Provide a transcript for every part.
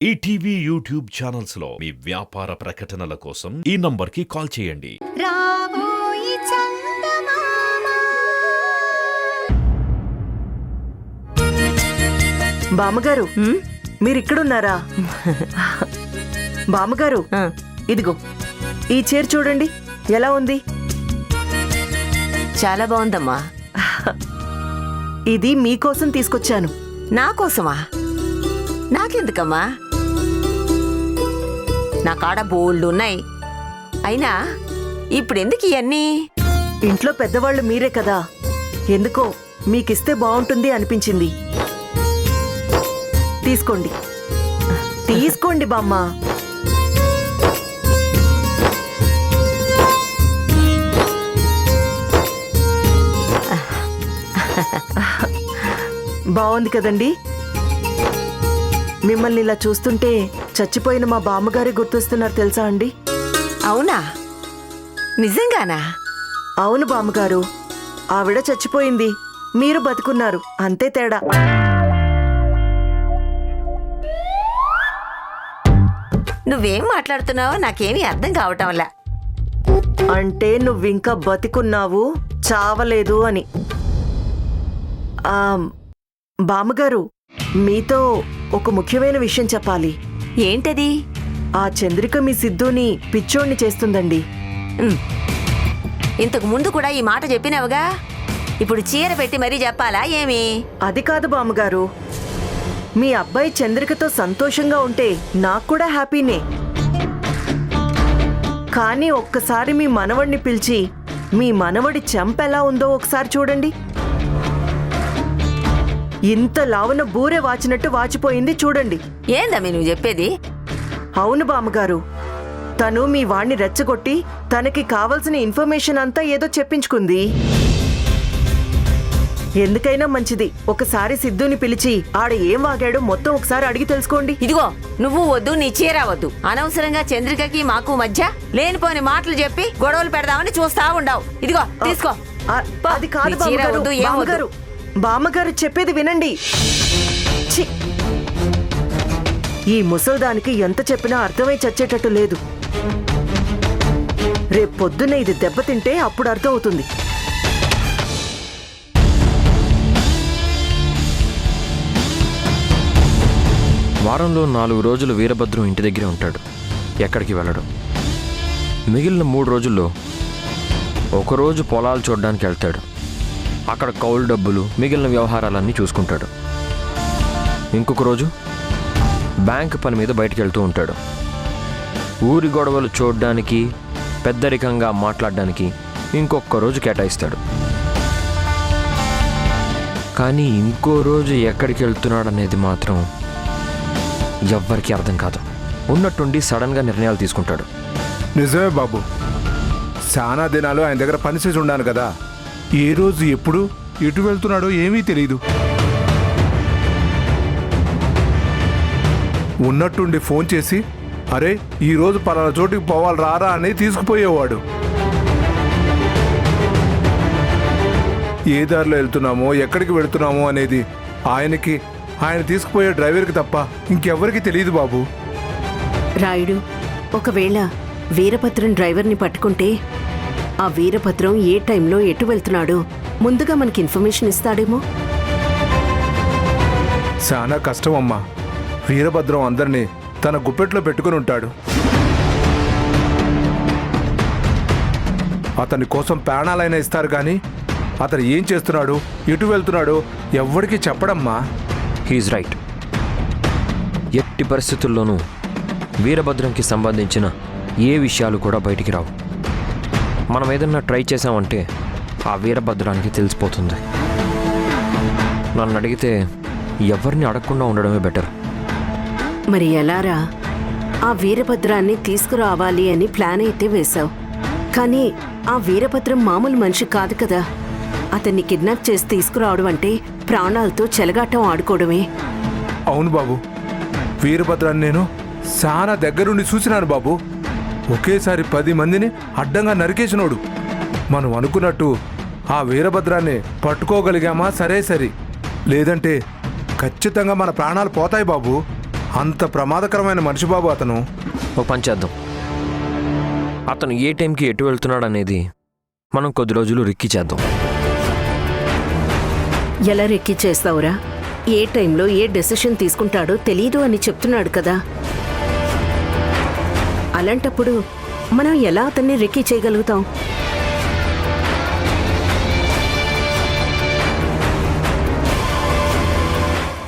ETV YouTube channels లో మీ వ్యాపార ప్రకటనల కోసం ఈ నంబర్కి కాల్ చేయండి. రాబోయి చందమామ. బామ్మగారు మీరిక్కడున్నారా? బామ్మగారు ఇదిగో ఈ చీర చూడండి ఎలా ఉంది. చాలా బాగుందమ్మా. ఇది మీకోసం తీసుకొచ్చాను. నా కోసమా? నాకెందుకమ్మా? నా కాడ బోల్డున్నాయి. అయినా ఇప్పుడెందుకు ఇవన్నీ? ఇంట్లో పెద్దవాళ్ళు మీరే కదా, ఎందుకో మీకిస్తే బాగుంటుంది అనిపించింది. తీసుకోండి తీసుకోండి బామ్మ. బాగుంది కదండి. మిమ్మల్ని ఇలా చూస్తుంటే చచ్చిపోయిన మా బామ్మగారే గుర్తొస్తున్నారు తెలుసా అండి? అవునా? నిజంగానా? అవును బామ్మగారు, ఆవిడ చచ్చిపోయింది, మీరు బతుకున్నారు, అంతే తేడా. నువ్వేం మాట్లాడుతున్నావో నాకేమీ అర్థం కావటంలా. అంటే నువ్వింకా బతికున్నావు, చావలేదు అని. బామ్మగారు, మీతో ఒక ముఖ్యమైన విషయం చెప్పాలి. ఏంటది? ఆ చంద్రిక మీ సిద్ధుని పిచ్చోణ్ణి చేస్తుందండి. ఇంతకు ముందు కూడా ఈ మాట చెప్పినావుగా, ఇప్పుడు చీర పెట్టి మరీ చెప్పాలా ఏమి? అది కాదు బామ్మగారు, మీ అబ్బాయి చంద్రికతో సంతోషంగా ఉంటే నాకు కూడా హ్యాపీనే. కానీ ఒక్కసారి మీ మనవడిని పిలిచి మీ మనవడి చెంప ఎలా ఉందో ఒకసారి చూడండి. ఇంత లావున బూరె వాచినట్టు వాచిపోయింది చూడండి. ఏందమ్మి నువ్వు చెప్పేది? అవును బామ్మగారు, తను మీ వాణ్ణి రెచ్చగొట్టి తనకి కావలసిన ఇన్ఫర్మేషన్ అంతా ఏదో చెప్పించుకుంది. ఎందుకైనా మంచిది ఒకసారి సిద్ధుని పిలిచి ఆడ ఏం వాగాడో మొత్తం ఒకసారి అడిగి తెలుసుకోండి. ఇదిగో నువ్వు వద్దు, నీ చీర వద్దు. అనవసరంగా చంద్రికకి మాకు మధ్య లేనిపోని మాటలు చెప్పి గొడవలు పెడదామని చూస్తా ఉండవు. ఇదిగో తీసుకో. అది కాదు నీ చీర వద్దు, ఏం వద్దు. బామ్మగారు, బామ్మగారు చెప్పేది వినండి. ఛీ! ఈ ముసల్దానికి ఎంత చెప్పినా అర్థమై చచ్చేటట్టు లేదు. రేపు పొద్దున్న ఇది దెబ్బతింటే అప్పుడు అర్థం అవుతుంది. వారంలో 4 రోజులు వీరభద్రం ఇంటి దగ్గరే ఉంటాడు, ఎక్కడికి వెళ్ళడు. మిగిలిన 3 రోజుల్లో ఒకరోజు పొలాలు చూడడానికి వెళ్తాడు. అక్కడ కౌలు డబ్బులు, మిగిలిన వ్యవహారాలన్నీ చూసుకుంటాడు. ఇంకొక రోజు బ్యాంక్ పని మీద బయటికి వెళ్తూ ఉంటాడు. ఊరి గొడవలు చూడడానికి, పెద్దరికంగా మాట్లాడడానికి ఇంకొక రోజు కేటాయిస్తాడు. కానీ ఇంకో రోజు ఎక్కడికి వెళ్తున్నాడు అనేది మాత్రం ఎవ్వరికీ అర్థం కాదు. ఉన్నట్టుండి సడన్గా నిర్ణయాలు తీసుకుంటాడు. నిజమే బాబు, చాలా దినాలు ఆయన దగ్గర పనిచేసి ఉన్నాను కదా, ఏ రోజు ఎప్పుడు ఎటు వెళ్తున్నాడో ఏమీ తెలియదు. ఉన్నట్టుండి ఫోన్ చేసి అరే ఈరోజు పలానా చోటికి పోవాలి రారా అని తీసుకుపోయేవాడు. ఏ దారిలో వెళ్తున్నామో ఎక్కడికి వెళుతున్నామో అనేది ఆయనకి, ఆయన తీసుకుపోయే డ్రైవర్కి తప్ప ఇంకెవ్వరికి తెలియదు బాబు. రాయుడు, ఒకవేళ వీరభద్రం డ్రైవర్ని పట్టుకుంటే ఆ వీరభద్రం ఏ టైంలో ఎటు వెళ్తున్నాడో ముందుగా మనకి ఇన్ఫర్మేషన్ ఇస్తాడేమో. చాలా కష్టం అమ్మా. వీరభద్రం అందరినీ తన గుప్పెట్లో పెట్టుకుని ఉంటాడు. అతని కోసం ప్రాణాలైనా ఇస్తారు కానీ అతను ఏం చేస్తున్నాడు, ఎటు వెళ్తున్నాడో ఎవ్వడికి చెప్పడమ్మా. He's right. ఎట్టి పరిస్థితుల్లోనూ వీరభద్రంకి సంబంధించిన ఏ విషయాలు కూడా బయటికి రావు. మనం ఏదన్నా ట్రై చేసామంటే ఆ వీరభద్రానికి తెలిసిపోతుంది. నన్ను అడిగితే ఎవరిని అడగకుండా ఉండడమే బెటర్. మరి ఎలారా? ఆ వీరభద్రాన్ని తీసుకురావాలి అని ప్లాన్ అయితే వేశావు, కానీ ఆ వీరభద్రం మామూలు మనిషి కాదు కదా. అతన్ని కిడ్నాప్ చేసి తీసుకురావడం అంటే ప్రాణాలతో చెలగాటం ఆడుకోవడమే. అవును బాబు, వీరభద్రాన్ని నేను చాలా దగ్గరుండి చూసినాను బాబు. ఒకేసారి 10 మందిని అడ్డంగా నరికేసినోడు. మనం అనుకున్నట్టు ఆ వీరభద్రాన్ని పట్టుకోగలిగామా సరే సరి, లేదంటే ఖచ్చితంగా మన ప్రాణాలు పోతాయి బాబు. అంత ప్రమాదకరమైన మనిషి బాబు అతను. ఒక పని చేద్దాం, అతను ఏ టైంకి ఎటు వెళ్తున్నాడు అనేది మనం కొద్ది రోజులు రిక్కి చేద్దాం. ఎలా రెక్కి చేస్తావురా? ఏ టైంలో ఏ డెసిషన్ తీసుకుంటాడో తెలీదు అని చెప్తున్నాడు కదా. అలాంటప్పుడు మనం ఎలా అతన్ని రెక్కి చేయగలుగుతాం?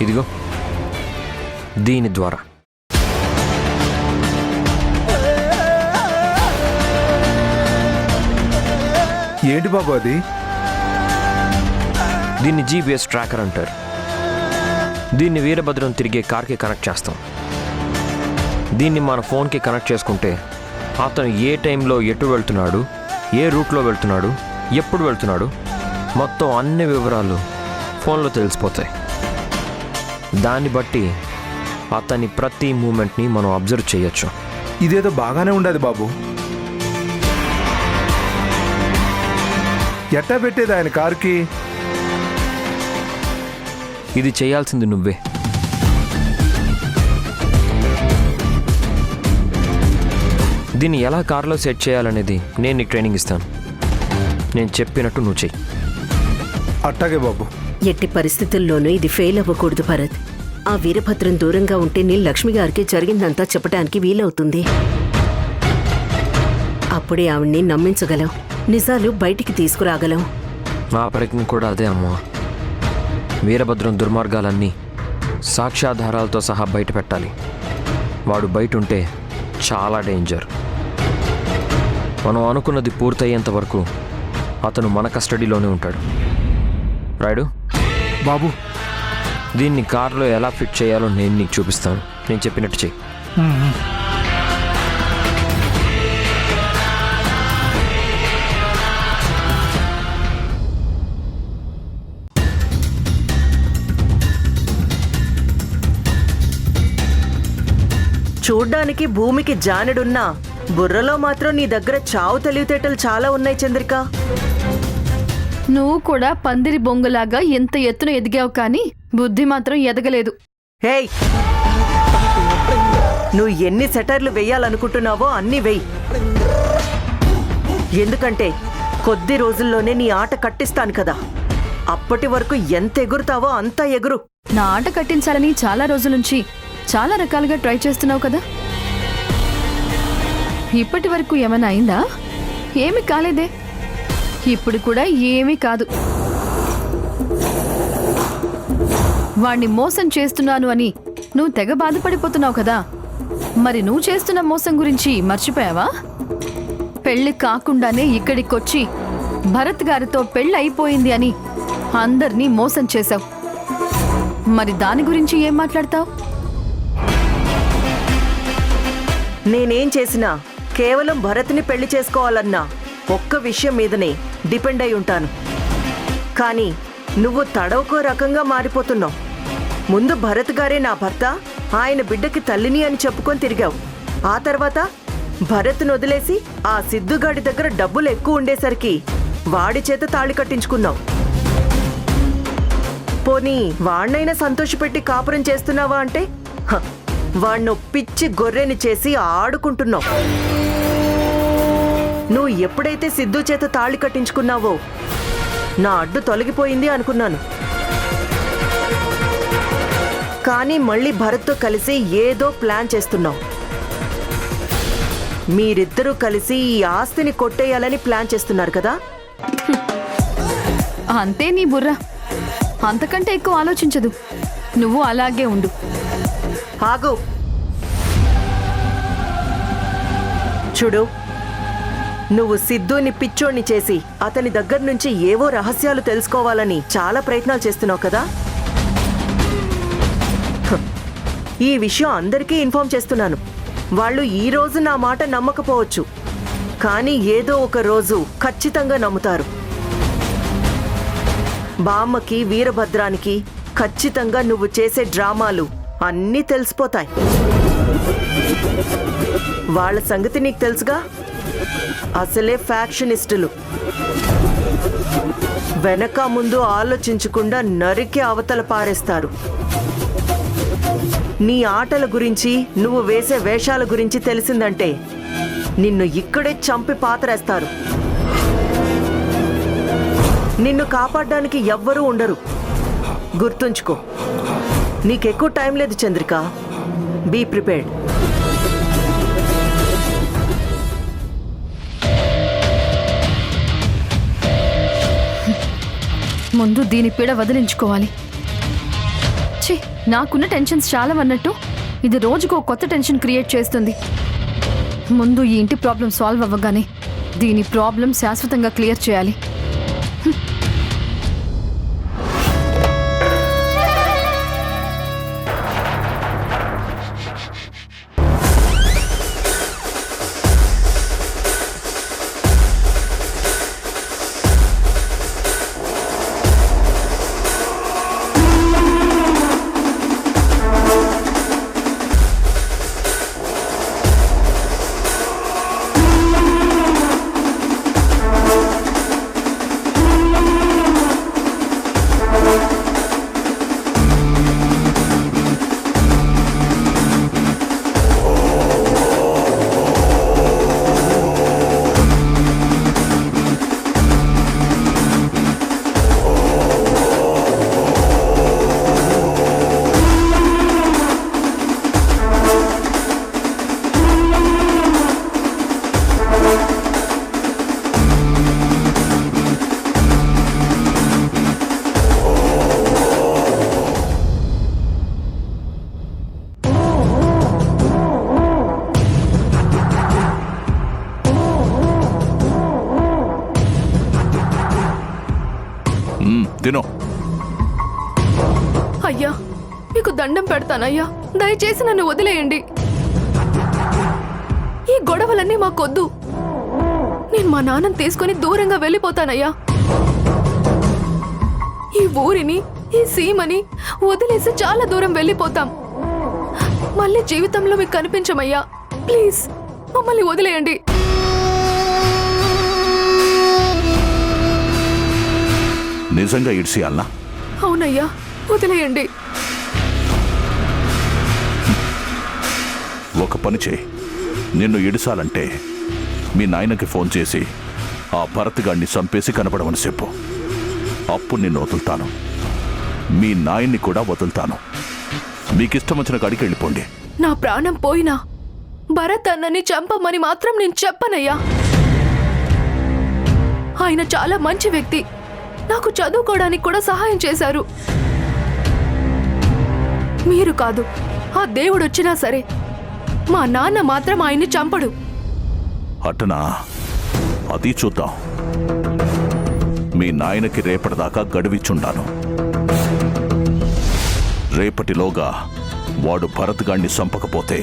ఇదిగో దీని ద్వారా. ఏంటి బాబు అది? దీన్ని జీపీఎస్ ట్రాకర్ అంటారు. దీన్ని వీరభద్రం తిరిగే కార్కి కనెక్ట్ చేస్తాం. దీన్ని మన ఫోన్కి కనెక్ట్ చేసుకుంటే అతను ఏ టైంలో ఎటు వెళ్తున్నాడు, ఏ రూట్లో వెళ్తున్నాడు, ఎప్పుడు వెళ్తున్నాడు, మొత్తం అన్ని వివరాలు ఫోన్లో తెలిసిపోతాయి. దాన్ని బట్టి అతని ప్రతి మూమెంట్ని మనం అబ్జర్వ్ చేయొచ్చు. ఇదేదో బాగానే ఉండదు బాబు. ఎట్టా పెట్టేది ఆయన కారుకి? ఇది చేయాల్సింది నువ్వే. దీన్ని ఎలా కార్లో సెట్ చేయాలనేది నేను నీకు ట్రైనింగ్ ఇస్తాను. నేను చెప్పినట్టు నువ్వు చెయ్యి. అట్టాగే బాబు. ఎట్టి పరిస్థితుల్లోనూ ఇది ఫెయిల్ అవ్వకూడదు భరత్. ఆ వీరభద్రం దూరంగా ఉంటే నీ లక్ష్మి గారికి జరిగిందంతా చెప్పడానికి వీలవుతుంది. అప్పుడే ఆవిడ్ని నమ్మించగలం, నిజాలు బయటికి తీసుకురాగలం. నా ప్రయత్నం కూడా అదే అమ్మా. వీరభద్రం దుర్మార్గాలన్నీ సాక్ష్యాధారాలతో సహా బయట పెట్టాలి. వాడు బయట ఉంటే చాలా డేంజర్. మనం అనుకున్నది పూర్తయ్యేంత వరకు అతను మన కస్టడీలోనే ఉంటాడు. రాయుడు బాబు, దీన్ని కార్లో ఎలా ఫిట్ చేయాలో నేను నీకు చూపిస్తాను. నేను చెప్పినట్టు చెయ్యి. చూడ్డానికి భూమికి జానెడున్నా బుర్రలో మాత్రం నీ దగ్గర చావు తెలివితేటలు చాలా ఉన్నాయి చంద్రిక. నువ్వు కూడా పందిరి బొంగులాగా ఎంత ఎత్తున ఎదిగావు కానీ బుద్ధి మాత్రం ఎదగలేదు. హేయ్, నువ్వు ఎన్ని సెటర్లు వెయ్యాలనుకుంటున్నావో అన్ని వెయ్యి. ఎందుకంటే కొద్ది రోజుల్లోనే నీ ఆట కట్టిస్తాను కదా. అప్పటి వరకు ఎంత ఎగురుతావో అంత ఎగురు. నా ఆట కట్టించాలని చాలా రోజుల నుంచి చాలా రకాలుగా ట్రై చేస్తున్నావు కదా. ఇప్పటి వరకు ఏమైనా అయిందా? ఏమీ కాలేదే. ఇప్పుడు కూడా ఏమీ కాదు. వాణ్ణి మోసం చేస్తున్నాను అని నువ్వు తెగ బాధపడిపోతున్నావు కదా. మరి నువ్వు చేస్తున్న మోసం గురించి మర్చిపోయావా? పెళ్లి కాకుండానే ఇక్కడికొచ్చి భరత్ గారితో పెళ్లి అయిపోయింది అని అందర్నీ మోసం చేశావు. మరి దాని గురించి ఏం మాట్లాడతావు? నేనేం చేసినా కేవలం భరత్ని పెళ్లి చేసుకోవాలన్నా ఒక్క విషయం మీదనే డిపెండ్ అయి ఉంటాను. కానీ నువ్వు తడవకో రకంగా మారిపోతున్నావు. ముందు భరత్ గారే నా భర్త, ఆయన బిడ్డకి తల్లిని అని చెప్పుకొని తిరిగావు. ఆ తర్వాత భరత్ను వదిలేసి ఆ సిద్ధుగాడి దగ్గర డబ్బులు ఎక్కువ ఉండేసరికి వాడి చేత తాళి కట్టించుకున్నావు. పోనీ వాణ్ణైనా సంతోషపెట్టి కాపురం చేస్తున్నావా అంటే వాణ్ణు పిచ్చి గొర్రెని చేసి ఆడుకుంటున్నావు. నువ్వు ఎప్పుడైతే సిద్ధు చేత తాళి కట్టించుకున్నావో నా అడ్డు తొలగిపోయింది అనుకున్నాను. కానీ మళ్ళీ భరత్తో కలిసి ఏదో ప్లాన్ చేస్తున్నావు. మీరిద్దరూ కలిసి ఈ ఆస్తిని కొట్టేయాలని ప్లాన్ చేస్తున్నారు కదా. అంతే నీ బుర్ర, అంతకంటే ఎక్కువ ఆలోచించదు. నువ్వు అలాగే ఉండు. ఆగు. చూడు, నువ్వు సిద్ధుని పిచ్చోణ్ణి చేసి అతని దగ్గర నుంచి ఏవో రహస్యాలు తెలుసుకోవాలని చాలా ప్రయత్నాలు చేస్తున్నావు కదా. ఈ విషయం అందరికీ ఇన్ఫార్మ్ చేస్తున్నాను. వాళ్ళు ఈ రోజు నా మాట నమ్మకపోవచ్చు, కానీ ఏదో ఒక రోజు ఖచ్చితంగా నమ్ముతారు. బామ్మకి, వీరభద్రానికి ఖచ్చితంగా నువ్వు చేసే డ్రామాలు అన్నీ తెలిసిపోతాయి. వాళ్ళ సంగతి నీకు తెలుసుగా. అసలే ఫ్యాక్షనిస్టులు. వెనక ముందు ఆలోచించకుండా నరికి అవతల పారేస్తారు. నీ ఆటల గురించి నువ్వు వేసే వేషాల గురించి తెలిసిందంటే నిన్ను ఇక్కడే చంపి పాతరేస్తారు. నిన్ను కాపాడడానికి ఎవ్వరూ ఉండరు. గుర్తుంచుకో. నీకెక్కువ టైం లేదు చంద్రిక. Be prepared. ముందు దీని పీడ వదిలించుకోవాలి. ఛీ, నాకున్న టెన్షన్స్ చాలా అన్నట్టు ఇది రోజుకో కొత్త టెన్షన్ క్రియేట్ చేస్తుంది. ముందు ఈ ఇంటి ప్రాబ్లం సాల్వ్ అవ్వగానే దీని ప్రాబ్లం శాశ్వతంగా క్లియర్ చేయాలి. తిను. అయ్యా, మీకు దండం పెడతానయ్యా, దయచేసి నన్ను వదిలేయండి. ఈ గొడవలన్నీ మాకొద్దు. నేను మా నాన్నని తీసుకుని దూరంగా వెళ్ళిపోతానయ్యా. ఈ ఊరిని, ఈ సీమని వదిలేసి చాలా దూరం వెళ్ళిపోతాం. మళ్ళీ జీవితంలో మీకు కనిపించమయ్యా. ప్లీజ్ మమ్మల్ని వదిలేయండి. నిజంగా ఇడ్సియాలనా? అవునయ్యా, వదిలేయండి. ఒక పని చేయి. నిన్ను ఇడిసాలంటే మీ నాయనకి ఫోన్ చేసి ఆ భరత్ గాడిని చంపేసి కనపడమని చెప్పు. అప్పుడు నిన్ను వదులుతాను. మీ నాయన్ని కూడా వదులుతాను. మీకిష్టం వచ్చిన కాడికి వెళ్ళిపోండి. నా ప్రాణం పోయినా భరత్ అన్నని చంపమని మాత్రం నేను చెప్పనయ్యా. ఆయన చాలా మంచి వ్యక్తి. నాకు చదువుకోవడానికి కూడా సహాయం చేశారు. మీరు కాదు, ఆ దేవుడు వచ్చినా సరే మా నాన్న మాత్రం ఆయన్ని చంపడు. అటనా? అది చూద్దాం. మీ నాయనకి రేపటిదాకా గడువిచ్చుండాను. రేపటిలోగా వాడు భరత్ గాడిని చంపకపోతే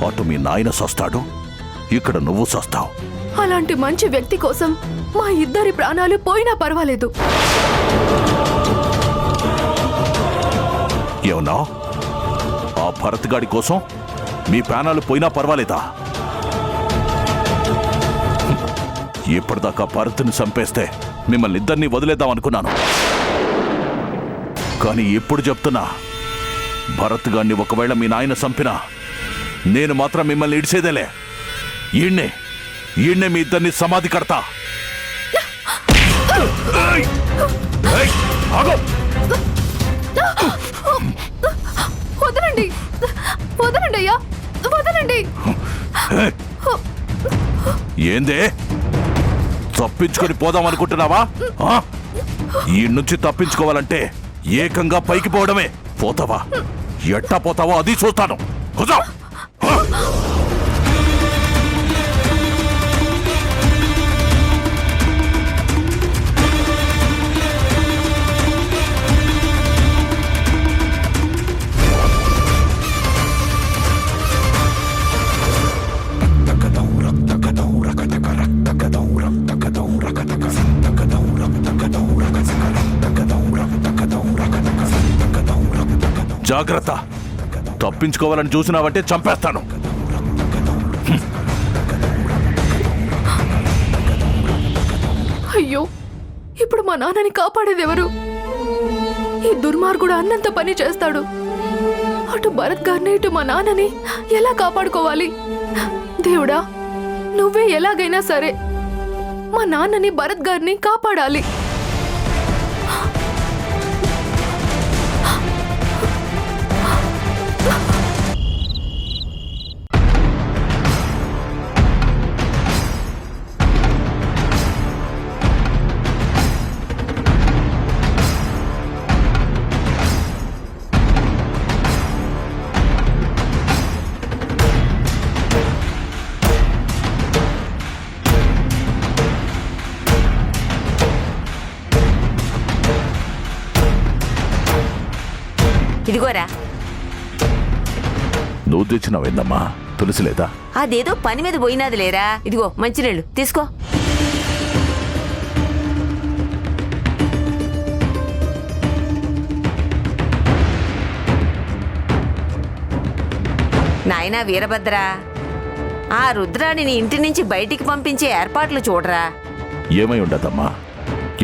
అటు మీ నాయన సస్తాడు, ఇక్కడ నువ్వు సస్తావు. అలాంటి మంచి వ్యక్తి కోసం మా ఇద్దరి ప్రాణాలు పోయినా పర్వాలేదు. ఏమన్నా? ఆ భరత్ గాడి కోసం మీ ప్రాణాలు పోయినా పర్వాలేదా? ఇప్పటిదాకా భరత్ని చంపేస్తే మిమ్మల్ని ఇద్దరిని వదిలేద్దాం అనుకున్నాను. కానీ ఇప్పుడు చెప్తున్నా, భరత్ గాడిని ఒకవేళ మీ నాయన చంపినా నేను మాత్రం మిమ్మల్ని ఇడిసేదేలే. ఈయన్నే మీ ఇద్దరిని సమాధి కడతా. వదలండి, వదలండి అయ్యా, వదలండి. ఏందే, తప్పించుకొని పోదాం అనుకుంటున్నావా? ఈ నుంచి తప్పించుకోవాలంటే ఏకంగా పైకి పోవడమే. పోతావా? ఎట్టా పోతావో అది చూస్తాను. కుదా జాగ్రత్త. తప్పించుకోవాలని చూసినావంటే చంపేస్తాను. అయ్యో, ఇప్పుడు మా నాన్నని కాపాడేదెవరు? ఈ దుర్మార్గుడు అన్నంత పని చేస్తాడు. అటు భరత్ గారిని ఇటు మా నాన్నని ఎలా కాపాడుకోవాలి? దేవుడా, నువ్వే ఎలాగైనా సరే మా నాన్నని భరత్ గారిని కాపాడాలి. ఇదిగోరా, నువ్వు తెచ్చినావేందమ్మా? తులసి లేదా? అదేదో పని మీద పోయినది లేరా. ఇదిగో మంచినీళ్ళు తీసుకో. నాయనా వీరభద్ర, ఆ రుద్రాణిని ఇంటి నుంచి బయటికి పంపించే ఏర్పాట్లు చూడరా. ఏమై ఉండదమ్మా?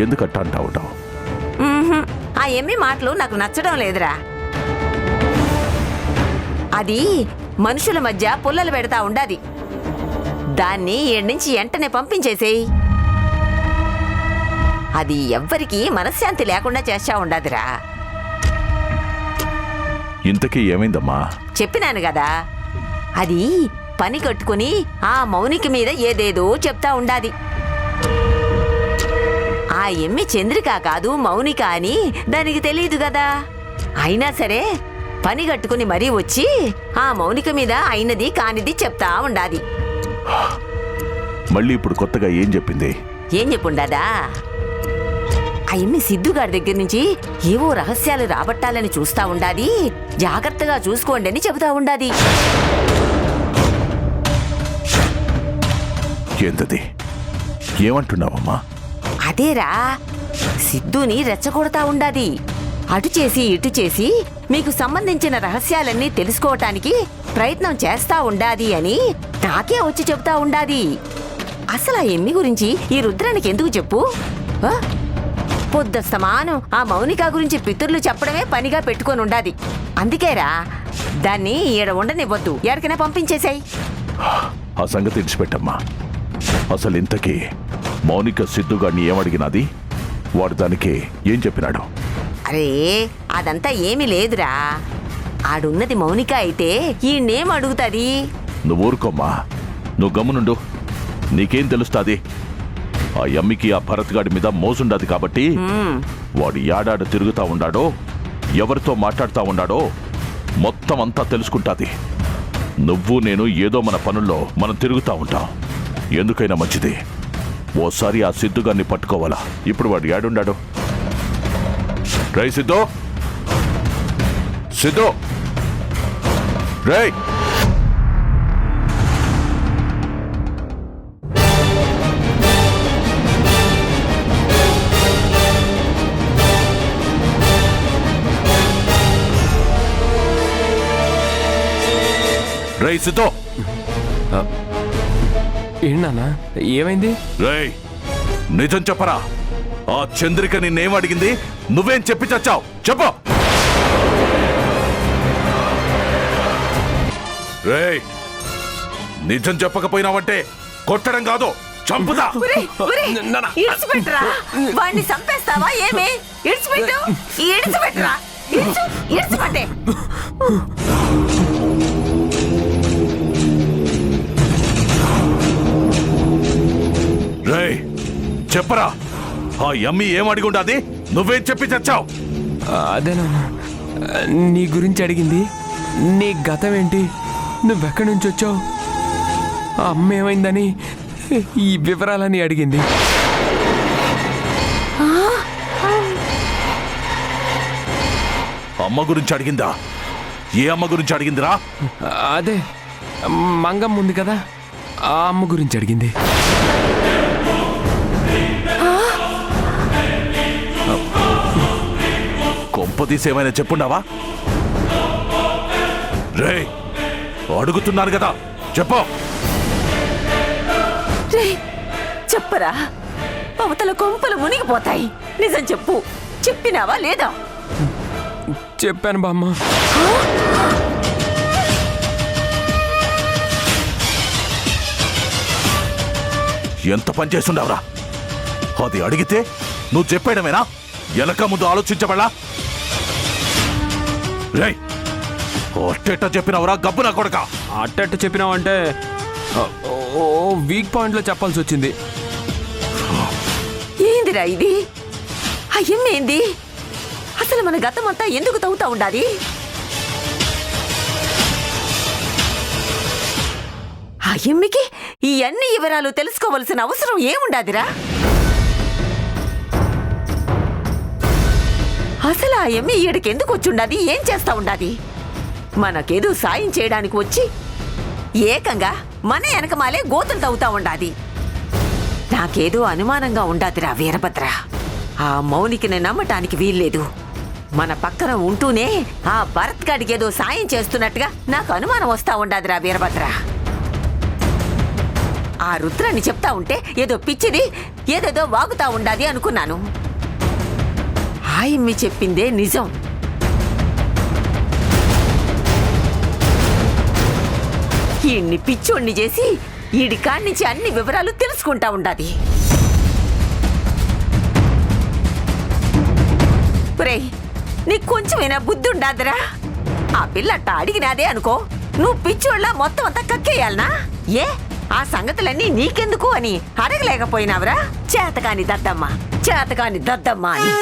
ఎందుకట్టా అంటా ఉంటావు? ఆ ఎమ్మి మాటలు నాకు నచ్చడం లేదురా. అది మనుషుల మధ్య పుల్లలు పెడతా ఉండాది. దాన్ని ఈడ నుంచి వెంటనే పంపించేసేయి. అది ఎవ్వరికీ మనశ్శాంతి లేకుండా చేస్తా ఉండాదిరా. ఇంతకీ ఏమైందమ్మా? చెప్పినాను కదా, అది పని కట్టుకుని ఆ మౌనికి మీద ఏదేదో చెప్తా ఉండాది. ఆ ఎమ్మి చంద్రిక కాదు మౌనిక అని దానికి తెలియదు కదా. అయినా సరే పని కట్టుకుని మరీ వచ్చి ఆ మౌనిక మీద అయినది కానిది చెప్తా ఉండాది. మళ్ళీ ఇప్పుడు కొత్తగా ఏం చెప్పింది? ఏం చెప్పుండాదా? ఆ ఎమ్మి సిద్ధుగాడి దగ్గర నుంచి ఏవో రహస్యాలు రాబట్టాలని చూస్తా ఉండాది. జాగ్రత్తగా చూసుకోండి అని చెబుతా ఉండాది. ఏంటది? ఏమంటున్నావమ్మా? అదేరా, సిద్ధుని రెచ్చగొడతా ఉండాది. అటు చేసి ఇటు చేసి మీకు సంబంధించిన రహస్యాలన్నీ తెలుసుకోవటానికి ప్రయత్నం చేస్తా ఉండాది అని నాకే వచ్చి చెప్తా ఉండాది. అసలు ఆ ఎమ్మి గురించి ఈ రుద్రానికి ఎందుకు చెప్పు? పొద్దస్తమానం ఆ మౌనిక గురించి పితుర్లు చెప్పడమే పనిగా పెట్టుకొని ఉండాది. అందుకేరా దాన్ని ఈడ ఉండనివ్వద్దు, ఎక్కడికైనా పంపించేశాయి. ఆ సంగతి విడిచిపెట్టమ్మా. అసలు ఇంతకీ మౌనిక సిద్ధుగాడిని ఏమడిగినది? వాడు దానికి ఏం చెప్పినాడు? అరే అదంతా ఏమీ లేదురా. ఆడున్నది మౌనిక అయితే ఈయన్నేం అడుగుతుంది? నువ్వు ఊరుకోమ్మా, నువ్వు గమ్మునుండు. నీకేం తెలుస్తాది? ఆ యమ్మికి ఆ భరత్ గాడి మీద మోసుండాది కాబట్టి వాడు యాడాడ తిరుగుతా ఉండాడో, ఎవరితో మాట్లాడుతా ఉండాడో మొత్తం అంతా తెలుసుకుంటాది. నువ్వు నేను ఏదో మన పనుల్లో మనం తిరుగుతా ఉంటాం. ఎందుకైనా మంచిది ఓసారి ఆ సిద్ధుగాన్ని పట్టుకోవాలా. ఇప్పుడు వాడు యాడుండాడు? రై సిద్ధు, సిద్ధు రై. రై సిద్ధు. ఏంటన్నా, ఏమైంది? రేయ్, నిజం చెప్పరా. ఆ చంద్రిక నిన్నేం అడిగింది? నువ్వేం చెప్పి చచ్చావు? చెప్పు. రేయ్, నిజం చెప్పకపోయినావంటే కొట్టడం కాదు, చంపుతా. ఇడిచిపెట్టరా, వాడిని చంపేస్తావా ఏమే? ఇడిచిపెట్టు, ఇడిచిపెట్టరా, ఇడిచిపెట్టే. రేయ్, చెప్పరా. ఆ యమ్మి ఏం అడిగుండాది? నువ్వేం చెప్పి చచ్చావు? అదేనా నీ గురించి అడిగింది. నీ గతం ఏంటి? నువ్వెక్కడి నుంచి వచ్చావు? ఆ అమ్మ ఏమైందని ఈ వివరాలని అడిగింది. అమ్మ గురించి అడిగిందా? ఏ అమ్మ గురించి అడిగిందిరా? అదే మంగమ్మ ఉంది కదా, ఆ అమ్మ గురించి అడిగింది. కొంపదీసి ఏమైనా చెప్పుండావా? రే, అడుగుతున్నాను కదా, చెప్పు. చెప్పరా, అవతల కొంపలు మునిగిపోతాయి. నిజం చెప్పు, చెప్పినావా లేదా? చెప్పాను బామ్మ. ఎంత పని చేస్తుండవరా? అది అడిగితే నువ్వు చెప్పేయడమేనా? ఎనక ముందు ఆలోచించబడా? రేయ్, అట్టెట్ట చెప్పినవరా గబ్బు నా కొడక? అట్టట్టు చెప్పినావంటే ఓ వీక్ పాయింట్లో చెప్పాల్సి వచ్చింది. ఏందిరా ఇది? అయ్యేంది? అసలు మన గతమంతా ఎందుకు తవ్వుతా ఉండాలి? అయ్యమ్మికి ఈ అన్ని వివరాలు తెలుసుకోవలసిన అవసరం ఏముండాదిరా? అసలు ఆ ఎమ్మి ఈడికి ఎందుకు వచ్చుండాది? ఏం చేస్తా ఉండాది? మనకేదో సాయం చేయడానికి వచ్చి ఏకంగా మన వెనకమాలే గోతులు తవ్వుతా ఉండాది. నాకేదో అనుమానంగా ఉండాదిరా వీరభద్ర. ఆ మౌనికిని నమ్మటానికి వీల్లేదు. మన పక్కన ఉంటూనే ఆ భరత్ గాడికి ఏదో సాయం చేస్తున్నట్టుగా నాకు అనుమానం వస్తా ఉండాదిరా వీరభద్ర. ఆ రుద్రాన్ని చెప్తా ఉంటే ఏదో పిచ్చిది ఏదేదో వాగుతా ఉండాది అనుకున్నాను. ఆయమ్మి చెప్పిందే నిజం. ఈయన్ని పిచ్చోణ్ణి చేసి ఈడి కాడ్నుంచి అన్ని వివరాలు తెలుసుకుంటా ఉండాది. రేయ్, నీకు కొంచెమైనా బుద్ధి ఉండాదిరా? ఆ పిల్లట్ట అడిగినాదే అనుకో, నువ్వు పిచ్చోళ్ళ మొత్తం అంతా కక్కేయాలనా? ఏ ఆ సంగతులన్నీ నీకెందుకు అని అడగలేకపోయినావురా? చేతకాని దద్దమ్మ, చేతకాని దద్దమ్మ అని.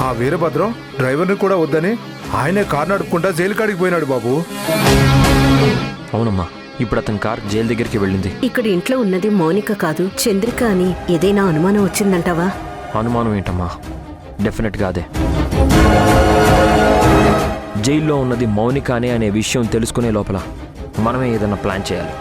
ఆ వీరభద్రం డ్రైవర్ని కూడా వద్దని ఆయనే కారు నడుపుకుంటా జైలు కాడికి పోయినాడు బాబు. అవునమ్మా, ఇప్పుడు అతని కార్ జైలు దగ్గరికి వెళ్ళింది. ఇక్కడ ఇంట్లో ఉన్నది మౌనిక కాదు చంద్రిక అని ఏదైనా అనుమానం వచ్చిందంటావా? అనుమానం ఏంటమ్మా, డెఫినెట్గా అదే. జైల్లో ఉన్నది మౌనికానే అనే విషయం తెలుసుకునే లోపల మనమే ఏదైనా ప్లాన్ చేయాలి.